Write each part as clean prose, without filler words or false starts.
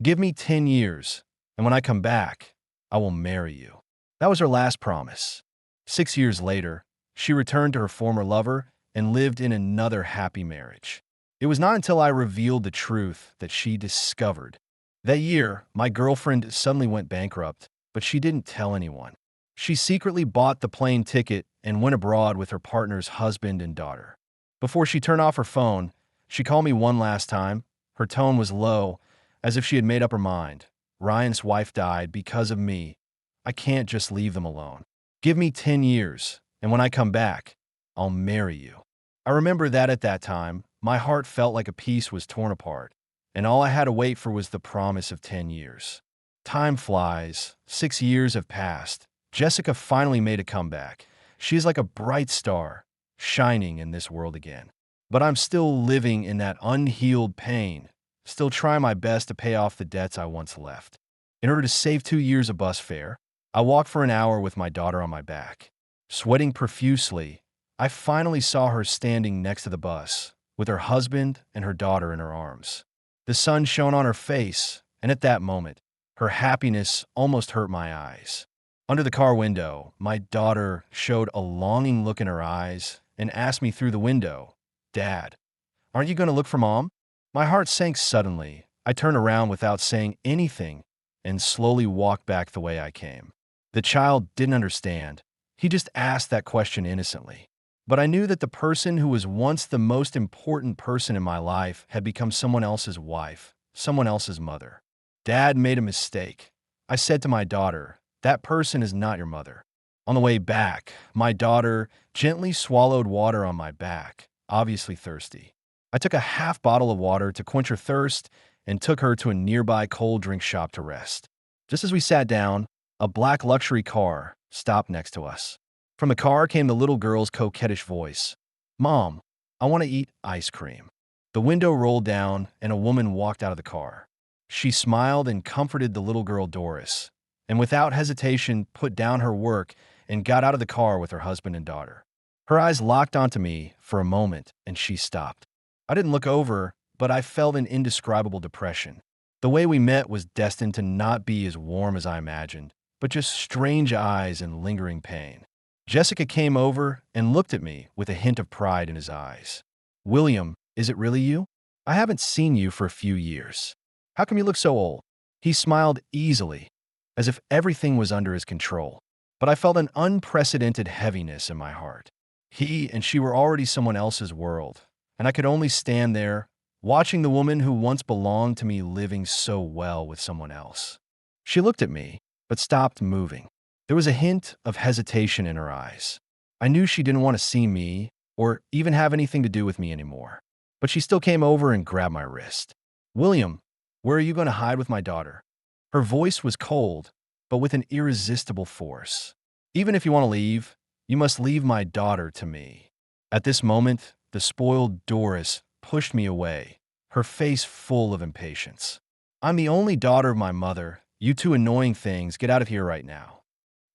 Give me 10 years, and when I come back, I will marry you. That was her last promise. 6 years later, she returned to her former lover and lived in another happy marriage. It was not until I revealed the truth that she discovered. That year, my girlfriend suddenly went bankrupt, but she didn't tell anyone. She secretly bought the plane ticket and went abroad with her partner's husband and daughter. Before she turned off her phone, she called me one last time. Her tone was low, as if she had made up her mind. Ryan's wife died because of me. I can't just leave them alone. Give me 10 years, and when I come back, I'll marry you. I remember that at that time, my heart felt like a piece was torn apart, and all I had to wait for was the promise of 10 years. Time flies. 6 years have passed. Jessica finally made a comeback. She is like a bright star, shining in this world again. But I'm still living in that unhealed pain, still trying my best to pay off the debts I once left. In order to save 2 years of bus fare, I walked for an hour with my daughter on my back. Sweating profusely, I finally saw her standing next to the bus, with her husband and her daughter in her arms. The sun shone on her face, and at that moment, her happiness almost hurt my eyes. Under the car window, my daughter showed a longing look in her eyes and asked me through the window, "Dad, aren't you going to look for Mom?" My heart sank suddenly. I turned around without saying anything and slowly walked back the way I came. The child didn't understand. He just asked that question innocently. But I knew that the person who was once the most important person in my life had become someone else's wife, someone else's mother. Dad made a mistake. I said to my daughter, "That person is not your mother." On the way back, my daughter gently swallowed water on my back, obviously thirsty. I took a half bottle of water to quench her thirst and took her to a nearby cold drink shop to rest. Just as we sat down, a black luxury car stopped next to us. From the car came the little girl's coquettish voice. "Mom, I want to eat ice cream." The window rolled down and a woman walked out of the car. She smiled and comforted the little girl Doris, and without hesitation put down her work and got out of the car with her husband and daughter. Her eyes locked onto me for a moment and she stopped. I didn't look over, but I felt an indescribable depression. The way we met was destined to not be as warm as I imagined, but just strange eyes and lingering pain. Jessica came over and looked at me with a hint of pride in his eyes. "William, is it really you? I haven't seen you for a few years. How come you look so old?" He smiled easily, as if everything was under his control, but I felt an unprecedented heaviness in my heart. He and she were already someone else's world, and I could only stand there, watching the woman who once belonged to me living so well with someone else. She looked at me, but stopped moving. There was a hint of hesitation in her eyes. I knew she didn't want to see me or even have anything to do with me anymore, but she still came over and grabbed my wrist. "William, where are you going to hide with my daughter?" Her voice was cold, but with an irresistible force. "Even if you want to leave, you must leave my daughter to me." At this moment, the spoiled Doris pushed me away, her face full of impatience. "I'm the only daughter of my mother. You two annoying things, get out of here right now."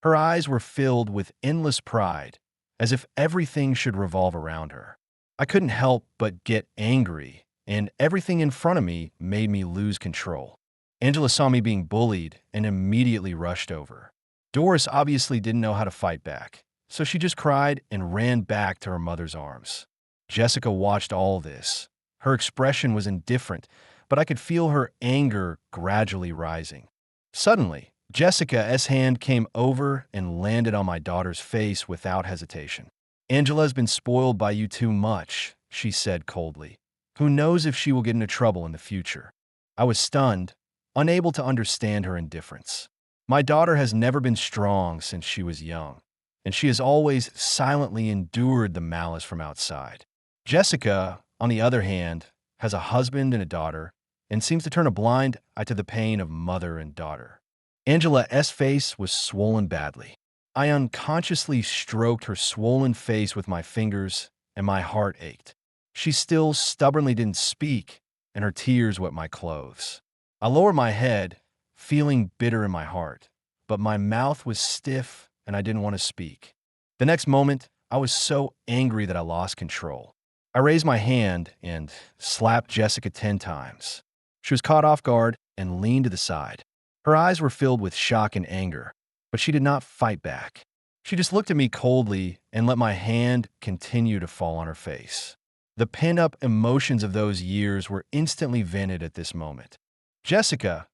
Her eyes were filled with endless pride, as if everything should revolve around her. I couldn't help but get angry, and everything in front of me made me lose control. Angela saw me being bullied and immediately rushed over. Doris obviously didn't know how to fight back, so she just cried and ran back to her mother's arms. Jessica watched all this. Her expression was indifferent, but I could feel her anger gradually rising. Suddenly, Jessica's hand came over and landed on my daughter's face without hesitation. "Angela's been spoiled by you too much," she said coldly. "Who knows if she will get into trouble in the future?" I was stunned, unable to understand her indifference. My daughter has never been strong since she was young, and she has always silently endured the malice from outside. Jessica, on the other hand, has a husband and a daughter, and seems to turn a blind eye to the pain of mother and daughter. Angela's face was swollen badly. I unconsciously stroked her swollen face with my fingers, and my heart ached. She still stubbornly didn't speak, and her tears wet my clothes. I lowered my head, feeling bitter in my heart, but my mouth was stiff and I didn't want to speak. The next moment, I was so angry that I lost control. I raised my hand and slapped Jessica 10 times. She was caught off guard and leaned to the side. Her eyes were filled with shock and anger, but she did not fight back. She just looked at me coldly and let my hand continue to fall on her face. The pent-up emotions of those years were instantly vented at this moment. "Jessica,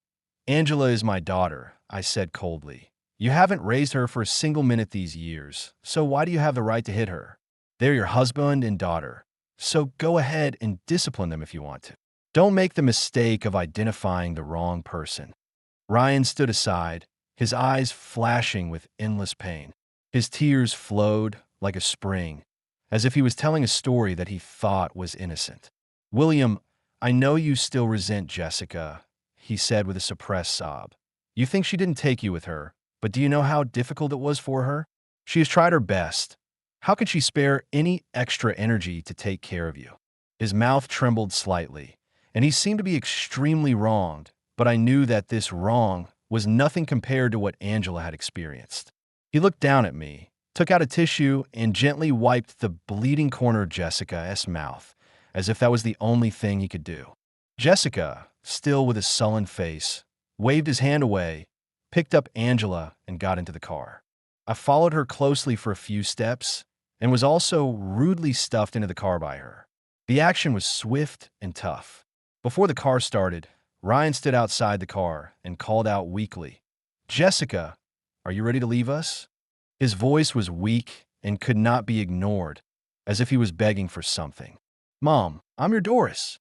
Angela is my daughter," I said coldly. "You haven't raised her for a single minute these years, so why do you have the right to hit her? They're your husband and daughter, so go ahead and discipline them if you want to. Don't make the mistake of identifying the wrong person." Ryan stood aside, his eyes flashing with endless pain. His tears flowed like a spring, as if he was telling a story that he thought was innocent. "William, I know you still resent Jessica," he said with a suppressed sob. "You think she didn't take you with her, but do you know how difficult it was for her? She has tried her best. How could she spare any extra energy to take care of you?" His mouth trembled slightly, and he seemed to be extremely wronged, but I knew that this wrong was nothing compared to what Angela had experienced. He looked down at me, took out a tissue, and gently wiped the bleeding corner of Jessica's mouth, as if that was the only thing he could do. Jessica, still with a sullen face, waved his hand away, picked up Angela, and got into the car. I followed her closely for a few steps, and was also rudely stuffed into the car by her. The action was swift and tough. Before the car started, Ryan stood outside the car and called out weakly, "Jessica, are you ready to leave us?" His voice was weak and could not be ignored, as if he was begging for something. "Mom, I'm your Doris."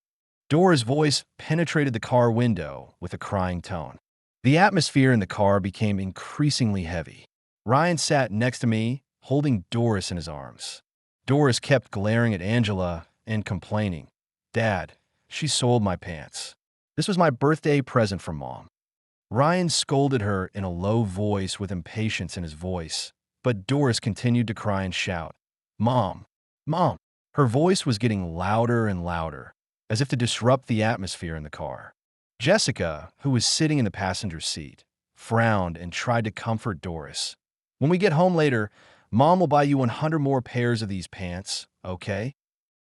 Dora's voice penetrated the car window with a crying tone. The atmosphere in the car became increasingly heavy. Ryan sat next to me, holding Doris in his arms. Doris kept glaring at Angela and complaining, "Dad, she soiled my pants. This was my birthday present from Mom." Ryan scolded her in a low voice with impatience in his voice, but Doris continued to cry and shout, "Mom, Mom." Her voice was getting louder and louder, as if to disrupt the atmosphere in the car. Jessica, who was sitting in the passenger seat, frowned and tried to comfort Doris. "When we get home later, Mom will buy you 100 more pairs of these pants, okay?"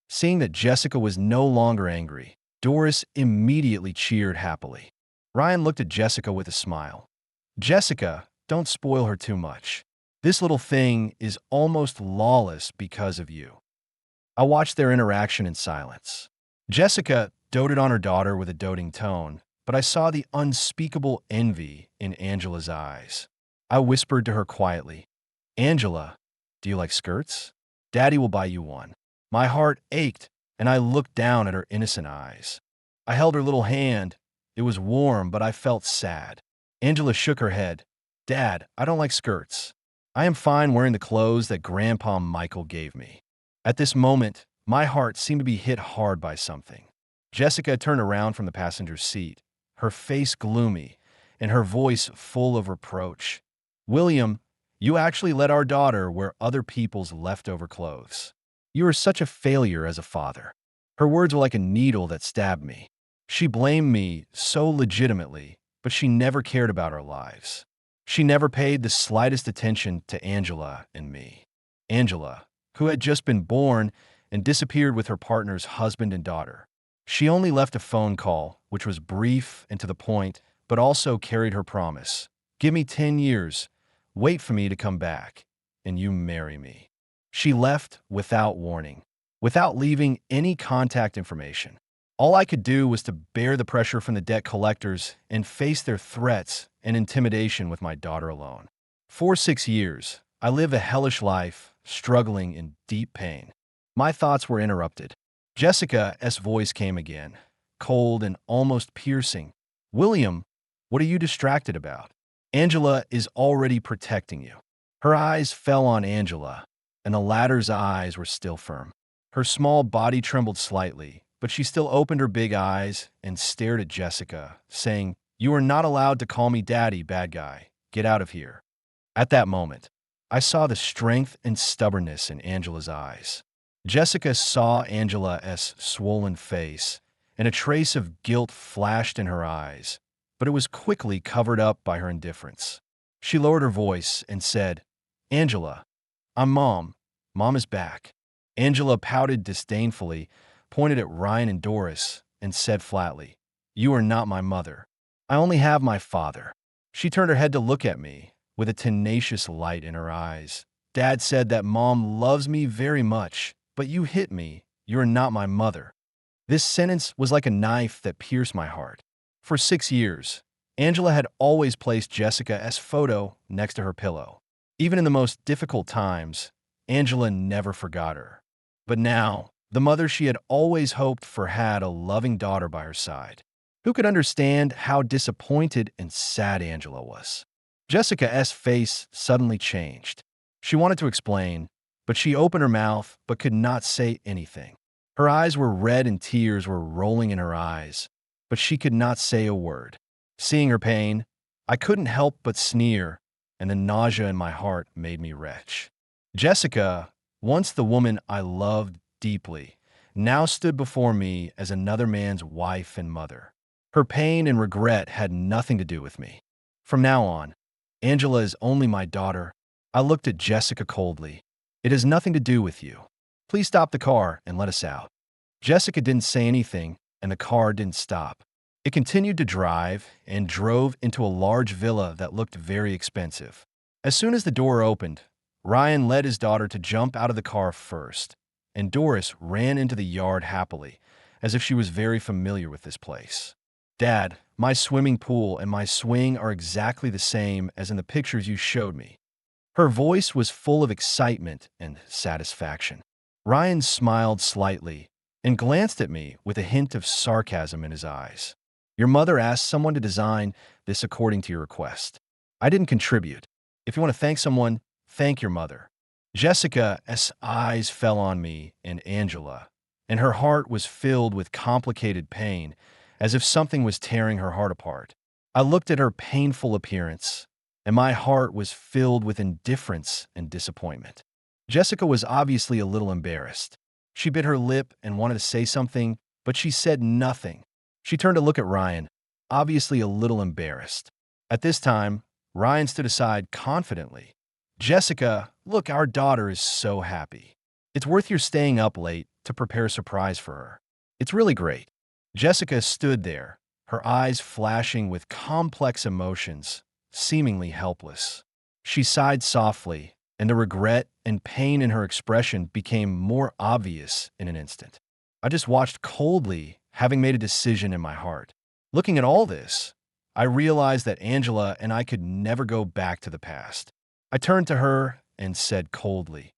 Seeing that Jessica was no longer angry, Doris immediately cheered happily. Ryan looked at Jessica with a smile. "Jessica, don't spoil her too much. This little thing is almost lawless because of you." I watched their interaction in silence. Jessica doted on her daughter with a doting tone, but I saw the unspeakable envy in Angela's eyes. I whispered to her quietly, "Angela, do you like skirts? Daddy will buy you one." My heart ached, and I looked down at her innocent eyes. I held her little hand. It was warm, but I felt sad. Angela shook her head. "Dad, I don't like skirts. I am fine wearing the clothes that Grandpa Michael gave me." At this moment, my heart seemed to be hit hard by something. Jessica turned around from the passenger seat, her face gloomy and her voice full of reproach. "William, you actually let our daughter wear other people's leftover clothes. You are such a failure as a father." Her words were like a needle that stabbed me. She blamed me so legitimately, but she never cared about our lives. She never paid the slightest attention to Angela and me. Angela, who had just been born and disappeared with her partner's husband and daughter. She only left a phone call, which was brief and to the point, but also carried her promise. "Give me 10 years, wait for me to come back, and you marry me." She left without warning, without leaving any contact information. All I could do was to bear the pressure from the debt collectors and face their threats and intimidation with my daughter alone. For 6 years, I lived a hellish life, struggling in deep pain. My thoughts were interrupted. Jessica's voice came again, cold and almost piercing. "William, what are you distracted about? Angela is already protecting you." Her eyes fell on Angela, and the latter's eyes were still firm. Her small body trembled slightly, but she still opened her big eyes and stared at Jessica, saying, "You are not allowed to call me daddy, bad guy. Get out of here." At that moment, I saw the strength and stubbornness in Angela's eyes. Jessica saw Angela's swollen face, and a trace of guilt flashed in her eyes, but it was quickly covered up by her indifference. She lowered her voice and said, "Angela, I'm Mom. Mom is back." Angela pouted disdainfully, pointed at Ryan and Doris, and said flatly, "You are not my mother." I only have my father. She turned her head to look at me, with a tenacious light in her eyes. Dad said that Mom loves me very much, but you hit me. You're not my mother. This sentence was like a knife that pierced my heart. For 6 years, Angela had always placed Jessica's photo next to her pillow. Even in the most difficult times, Angela never forgot her. But now, the mother she had always hoped for had a loving daughter by her side. Who could understand how disappointed and sad Angela was? Jessica's face suddenly changed. She wanted to explain, but she opened her mouth but could not say anything. Her eyes were red and tears were rolling in her eyes, but she could not say a word. Seeing her pain, I couldn't help but sneer, and the nausea in my heart made me retch. Jessica, once the woman I loved deeply, now stood before me as another man's wife and mother. Her pain and regret had nothing to do with me. From now on, Angela is only my daughter. I looked at Jessica coldly. It has nothing to do with you. Please stop the car and let us out. Jessica didn't say anything, and the car didn't stop. It continued to drive and drove into a large villa that looked very expensive. As soon as the door opened, Ryan led his daughter to jump out of the car first, and Doris ran into the yard happily, as if she was very familiar with this place. Dad, my swimming pool and my swing are exactly the same as in the pictures you showed me. Her voice was full of excitement and satisfaction. Ryan smiled slightly and glanced at me with a hint of sarcasm in his eyes. Your mother asked someone to design this according to your request. I didn't contribute. If you want to thank someone, thank your mother. Jessica's eyes fell on me and Angela, and her heart was filled with complicated pain, as if something was tearing her heart apart. I looked at her painful appearance, and my heart was filled with indifference and disappointment. Jessica was obviously a little embarrassed. She bit her lip and wanted to say something, but she said nothing. She turned to look at Ryan, obviously a little embarrassed. At this time, Ryan stood aside confidently. Jessica, look, our daughter is so happy. It's worth your staying up late to prepare a surprise for her. It's really great. Jessica stood there, her eyes flashing with complex emotions, seemingly helpless. She sighed softly, and the regret and pain in her expression became more obvious in an instant. I just watched coldly, having made a decision in my heart. Looking at all this, I realized that Angela and I could never go back to the past. I turned to her and said coldly,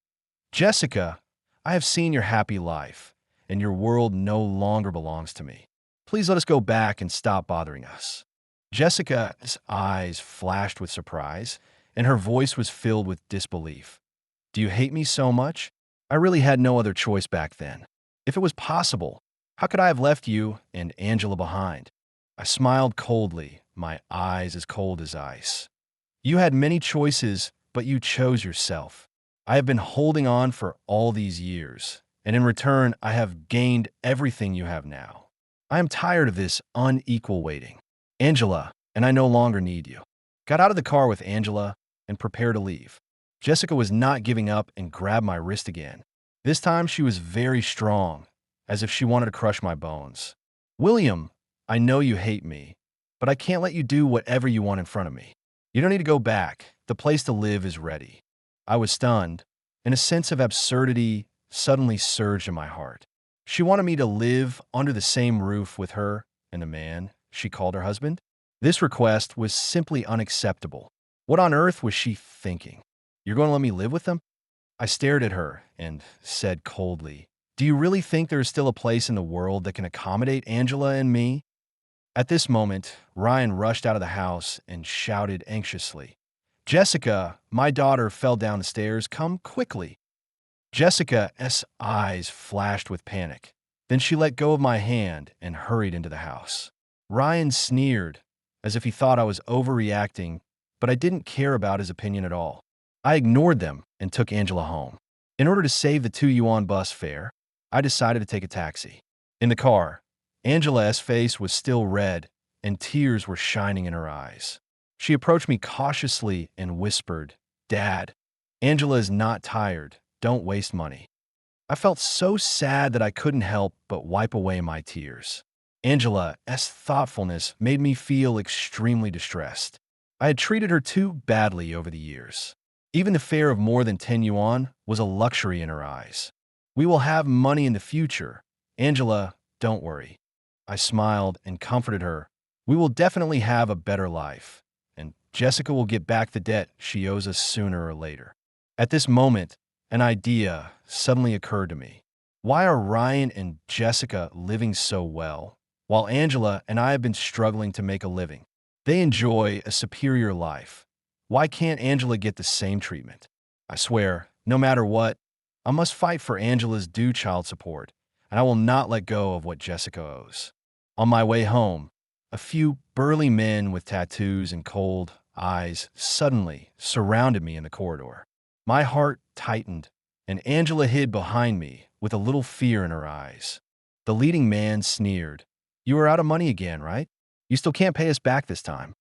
Jessica, I have seen your happy life, and your world no longer belongs to me. Please let us go back and stop bothering us. Jessica's eyes flashed with surprise, and her voice was filled with disbelief. Do you hate me so much? I really had no other choice back then. If it was possible, how could I have left you and Angela behind? I smiled coldly, my eyes as cold as ice. You had many choices, but you chose yourself. I have been holding on for all these years, and in return, I have gained everything you have now. I am tired of this unequal waiting. Angela, and I no longer need you. Got out of the car with Angela and prepared to leave. Jessica was not giving up and grabbed my wrist again. This time she was very strong, as if she wanted to crush my bones. William, I know you hate me, but I can't let you do whatever you want in front of me. You don't need to go back. The place to live is ready. I was stunned, and a sense of absurdity suddenly surged in my heart. She wanted me to live under the same roof with her and the man she called her husband? This request was simply unacceptable. What on earth was she thinking? You're going to let me live with them? I stared at her and said coldly, Do you really think there is still a place in the world that can accommodate Angela and me? At this moment, Ryan rushed out of the house and shouted anxiously, Jessica, my daughter fell down the stairs. Come quickly. Jessica's eyes flashed with panic. Then she let go of my hand and hurried into the house. Ryan sneered, as if he thought I was overreacting, but I didn't care about his opinion at all. I ignored them and took Angela home. In order to save the 2 yuan bus fare, I decided to take a taxi. In the car, Angela's face was still red, and tears were shining in her eyes. She approached me cautiously and whispered, Dad, Angela is not tired. Don't waste money. I felt so sad that I couldn't help but wipe away my tears. Angela's thoughtfulness made me feel extremely distressed. I had treated her too badly over the years. Even the fare of more than 10 yuan was a luxury in her eyes. We will have money in the future. Angela, don't worry. I smiled and comforted her. We will definitely have a better life, and Jessica will get back the debt she owes us sooner or later. At this moment, an idea suddenly occurred to me. Why are Ryan and Jessica living so well, while Angela and I have been struggling to make a living? They enjoy a superior life. Why can't Angela get the same treatment? I swear, no matter what, I must fight for Angela's due child support, and I will not let go of what Jessica owes. On my way home, a few burly men with tattoos and cold eyes suddenly surrounded me in the corridor. My heart tightened, and Angela hid behind me with a little fear in her eyes. The leading man sneered. "You are out of money again, right? You still can't pay us back this time."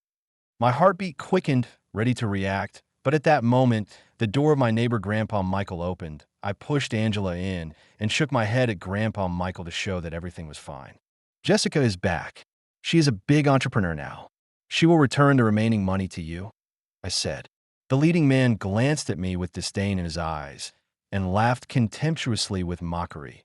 My heartbeat quickened, ready to react, but at that moment, the door of my neighbor Grandpa Michael opened. I pushed Angela in and shook my head at Grandpa Michael to show that everything was fine. "Jessica is back. She is a big entrepreneur now. She will return the remaining money to you," I said. The leading man glanced at me with disdain in his eyes and laughed contemptuously with mockery.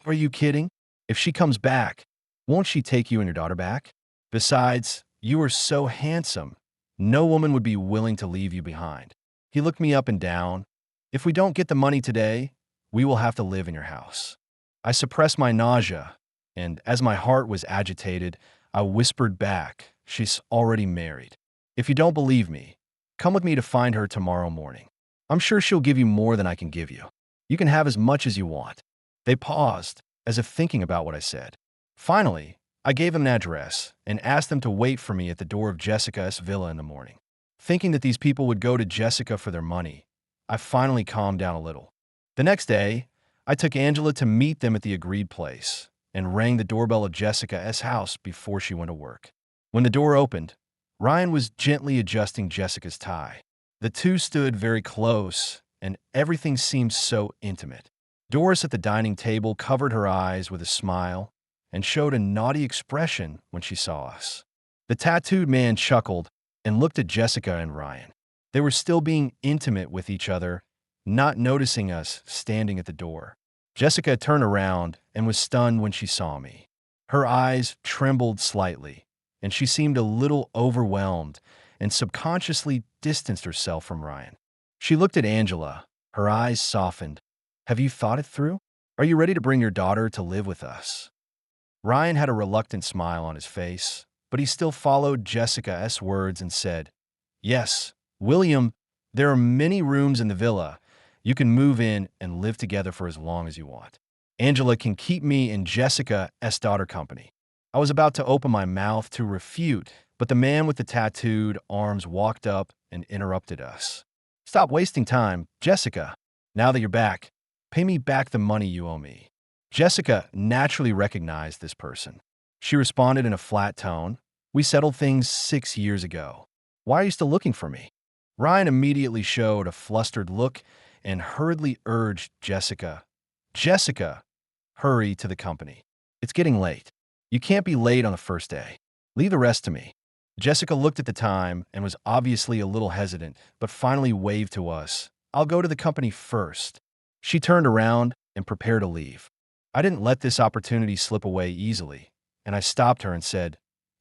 "Are you kidding? If she comes back, won't she take you and your daughter back? Besides, you are so handsome. No woman would be willing to leave you behind." He looked me up and down. "If we don't get the money today, we will have to live in your house." I suppressed my nausea, and as my heart was agitated, I whispered back, "She's already married. If you don't believe me, come with me to find her tomorrow morning. I'm sure she'll give you more than I can give you. You can have as much as you want." They paused, as if thinking about what I said. Finally, I gave them an address and asked them to wait for me at the door of Jessica's villa in the morning. Thinking that these people would go to Jessica for their money, I finally calmed down a little. The next day, I took Angela to meet them at the agreed place and rang the doorbell of Jessica's house before she went to work. When the door opened, Ryan was gently adjusting Jessica's tie. The two stood very close, and everything seemed so intimate. Doris at the dining table covered her eyes with a smile and showed a naughty expression when she saw us. The tattooed man chuckled and looked at Jessica and Ryan. They were still being intimate with each other, not noticing us standing at the door. Jessica turned around and was stunned when she saw me. Her eyes trembled slightly, and she seemed a little overwhelmed and subconsciously distanced herself from Ryan. She looked at Angela. Her eyes softened. "Have you thought it through? Are you ready to bring your daughter to live with us?" Ryan had a reluctant smile on his face, but he still followed Jessica's words and said, "Yes, William, there are many rooms in the villa. You can move in and live together for as long as you want. Angela can keep me and Jessica's daughter company." I was about to open my mouth to refute, but the man with the tattooed arms walked up and interrupted us. "Stop wasting time, Jessica. Now that you're back, pay me back the money you owe me." Jessica naturally recognized this person. She responded in a flat tone, "We settled things 6 years ago. Why are you still looking for me?" Ryan immediately showed a flustered look and hurriedly urged Jessica, "Jessica, hurry to the company. It's getting late. You can't be late on the first day. Leave the rest to me." Jessica looked at the time and was obviously a little hesitant, but finally waved to us. "I'll go to the company first." She turned around and prepared to leave. I didn't let this opportunity slip away easily, and I stopped her and said,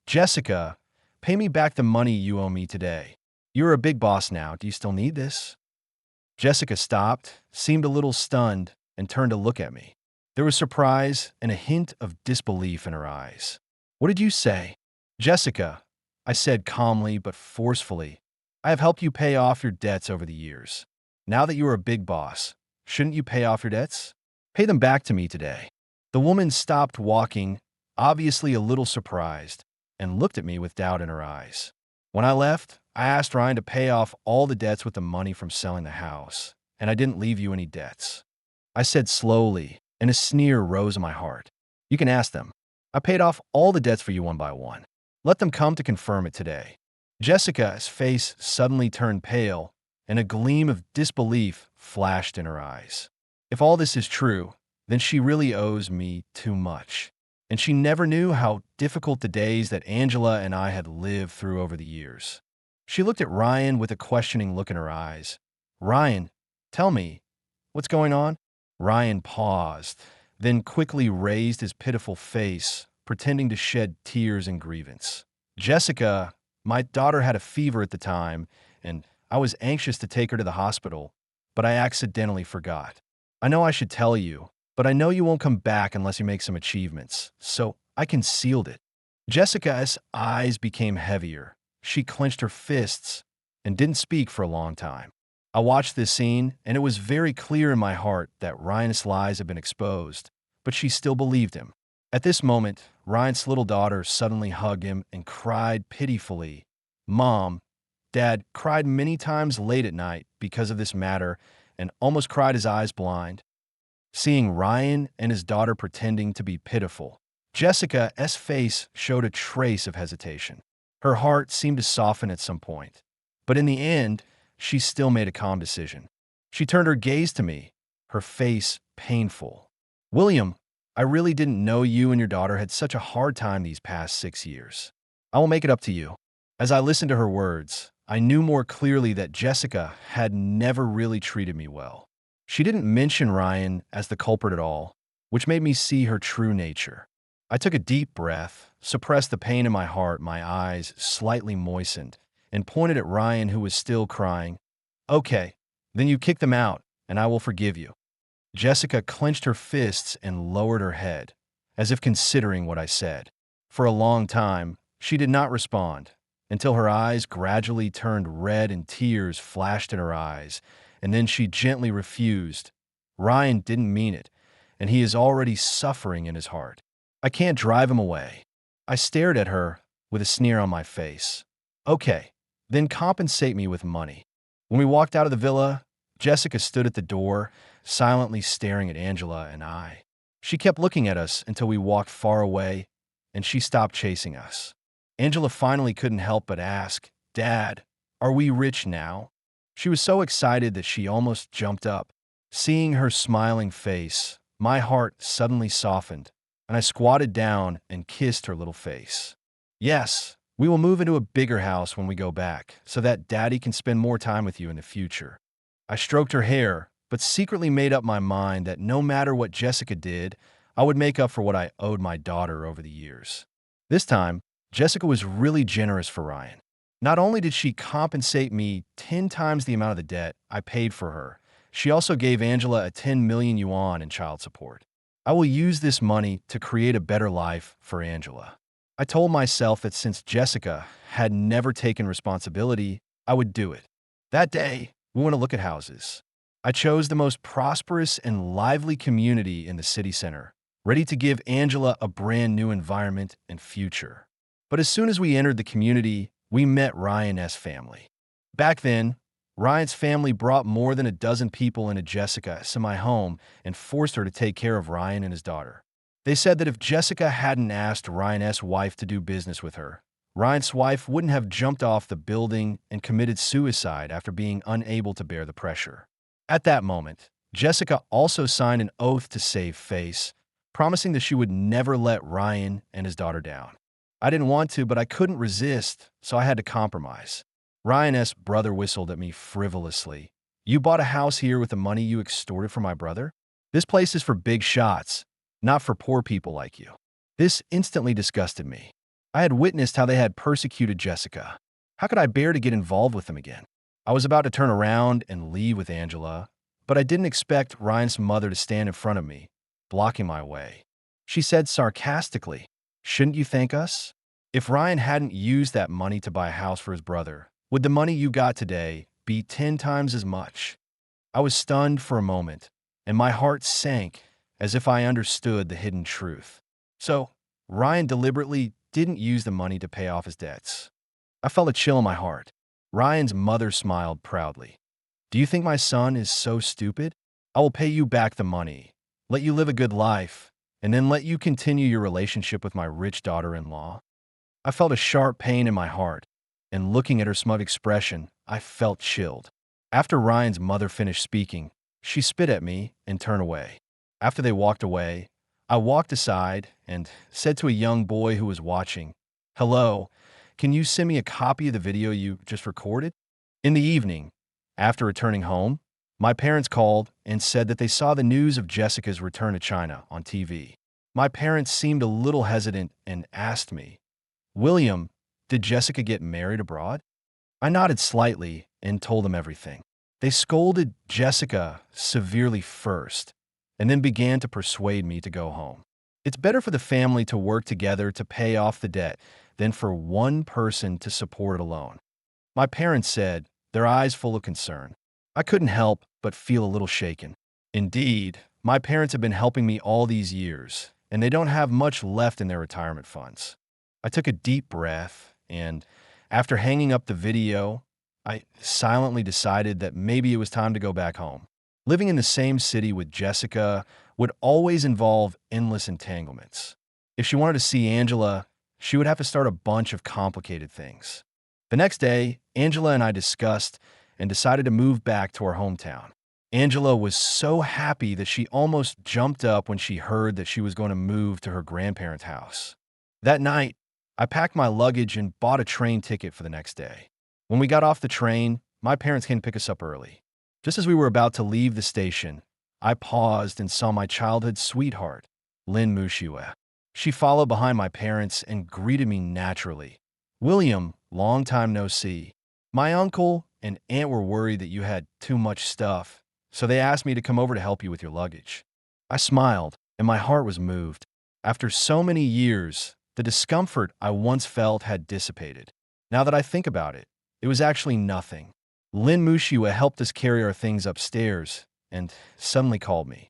"Jessica, pay me back the money you owe me today. You're a big boss now. Do you still need this?" Jessica stopped, seemed a little stunned, and turned to look at me. There was surprise and a hint of disbelief in her eyes. "What did you say?" "Jessica," I said calmly but forcefully, "I have helped you pay off your debts over the years. Now that you are a big boss, shouldn't you pay off your debts? Pay them back to me today." The woman stopped walking, obviously a little surprised, and looked at me with doubt in her eyes. When I left, I asked Ryan to pay off all the debts with the money from selling the house, and I didn't leave you any debts. I said slowly, and a sneer rose in my heart. "You can ask them. I paid off all the debts for you one by one. Let them come to confirm it today." Jessica's face suddenly turned pale, and a gleam of disbelief flashed in her eyes. If all this is true, then she really owes me too much. and she never knew how difficult the days that Angela and I had lived through over the years. She looked at Ryan with a questioning look in her eyes. "Ryan, tell me, what's going on?" Ryan paused, then quickly raised his pitiful face, pretending to shed tears in grievance. "Jessica, my daughter had a fever at the time, and I was anxious to take her to the hospital, but I accidentally forgot. I know I should tell you, but I know you won't come back unless you make some achievements, so I concealed it." Jessica's eyes became heavier. She clenched her fists and didn't speak for a long time. I watched this scene, and it was very clear in my heart that Ryan's lies had been exposed, but she still believed him. At this moment, Ryan's little daughter suddenly hugged him and cried pitifully. Mom, Dad cried many times late at night because of this matter and almost cried his eyes blind. Seeing Ryan and his daughter pretending to be pitiful, Jessica's face showed a trace of hesitation. Her heart seemed to soften at some point, but in the end, she still made a calm decision. She turned her gaze to me, her face painful. "William, I really didn't know you and your daughter had such a hard time these past 6 years. I will make it up to you." As I listened to her words, I knew more clearly that Jessica had never really treated me well. She didn't mention Ryan as the culprit at all, which made me see her true nature. I took a deep breath, suppressed the pain in my heart, my eyes slightly moistened, and pointed at Ryan, who was still crying. "Okay, then you kick them out, and I will forgive you." Jessica clenched her fists and lowered her head, as if considering what I said. For a long time, she did not respond, until her eyes gradually turned red and tears flashed in her eyes, and then she gently refused. "Ryan didn't mean it, and he is already suffering in his heart. I can't drive him away." I stared at her with a sneer on my face. "Okay, then compensate me with money." When we walked out of the villa, Jessica stood at the door, silently staring at Angela and I. She kept looking at us until we walked far away, and she stopped chasing us. Angela finally couldn't help but ask, "Dad, are we rich now?" She was so excited that she almost jumped up. Seeing her smiling face, my heart suddenly softened, and I squatted down and kissed her little face. "Yes, we will move into a bigger house when we go back, so that Daddy can spend more time with you in the future." I stroked her hair, but secretly made up my mind that no matter what Jessica did, I would make up for what I owed my daughter over the years. This time, Jessica was really generous for Ryan. Not only did she compensate me 10 times the amount of the debt I paid for her, she also gave Angela a 10 million yuan in child support. I will use this money to create a better life for Angela. I told myself that since Jessica had never taken responsibility, I would do it. That day, we went to look at houses. I chose the most prosperous and lively community in the city center, ready to give Angela a brand new environment and future. But as soon as we entered the community, we met Ryan's family. Back then, Ryan's family brought more than a dozen people into Jessica's semi-home and forced her to take care of Ryan and his daughter. They said that if Jessica hadn't asked Ryan's wife to do business with her, Ryan's wife wouldn't have jumped off the building and committed suicide after being unable to bear the pressure. At that moment, Jessica also signed an oath to save face, promising that she would never let Ryan and his daughter down. I didn't want to, but I couldn't resist, so I had to compromise. Ryan's brother whistled at me frivolously. "You bought a house here with the money you extorted from my brother? This place is for big shots, not for poor people like you." This instantly disgusted me. I had witnessed how they had persecuted Jessica. How could I bear to get involved with them again? I was about to turn around and leave with Angela, but I didn't expect Ryan's mother to stand in front of me, blocking my way. She said sarcastically, "Shouldn't you thank us? If Ryan hadn't used that money to buy a house for his brother, would the money you got today be 10 times as much?" I was stunned for a moment, and my heart sank as if I understood the hidden truth. So, Ryan deliberately didn't use the money to pay off his debts. I felt a chill in my heart. Ryan's mother smiled proudly. "Do you think my son is so stupid? I will pay you back the money, let you live a good life, and then let you continue your relationship with my rich daughter-in-law." I felt a sharp pain in my heart, and looking at her smug expression, I felt chilled. After Ryan's mother finished speaking, she spit at me and turned away. After they walked away, I walked aside and said to a young boy who was watching, "Hello, can you send me a copy of the video you just recorded?" In the evening, after returning home, my parents called and said that they saw the news of Jessica's return to China on TV. My parents seemed a little hesitant and asked me, "William, did Jessica get married abroad?" I nodded slightly and told them everything. They scolded Jessica severely first and then began to persuade me to go home. It's better for the family to work together to pay off the debt than for one person to support it alone. My parents said, their eyes full of concern. I couldn't help but feel a little shaken. Indeed, my parents have been helping me all these years, and they don't have much left in their retirement funds. I took a deep breath, and after hanging up the video, I silently decided that maybe it was time to go back home. Living in the same city with Jessica would always involve endless entanglements. If she wanted to see Angela, she would have to start a bunch of complicated things. The next day, Angela and I discussed and decided to move back to our hometown. Angela was so happy that she almost jumped up when she heard that she was going to move to her grandparents' house. That night, I packed my luggage and bought a train ticket for the next day. When we got off the train, my parents came to pick us up early. Just as we were about to leave the station, I paused and saw my childhood sweetheart, Lin Mushiwe. She followed behind my parents and greeted me naturally. "William, long time no see. My uncle and aunt were worried that you had too much stuff, so they asked me to come over to help you with your luggage." I smiled, and my heart was moved. After so many years, the discomfort I once felt had dissipated. Now that I think about it, it was actually nothing. Lin Mushiwe helped us carry our things upstairs and suddenly called me.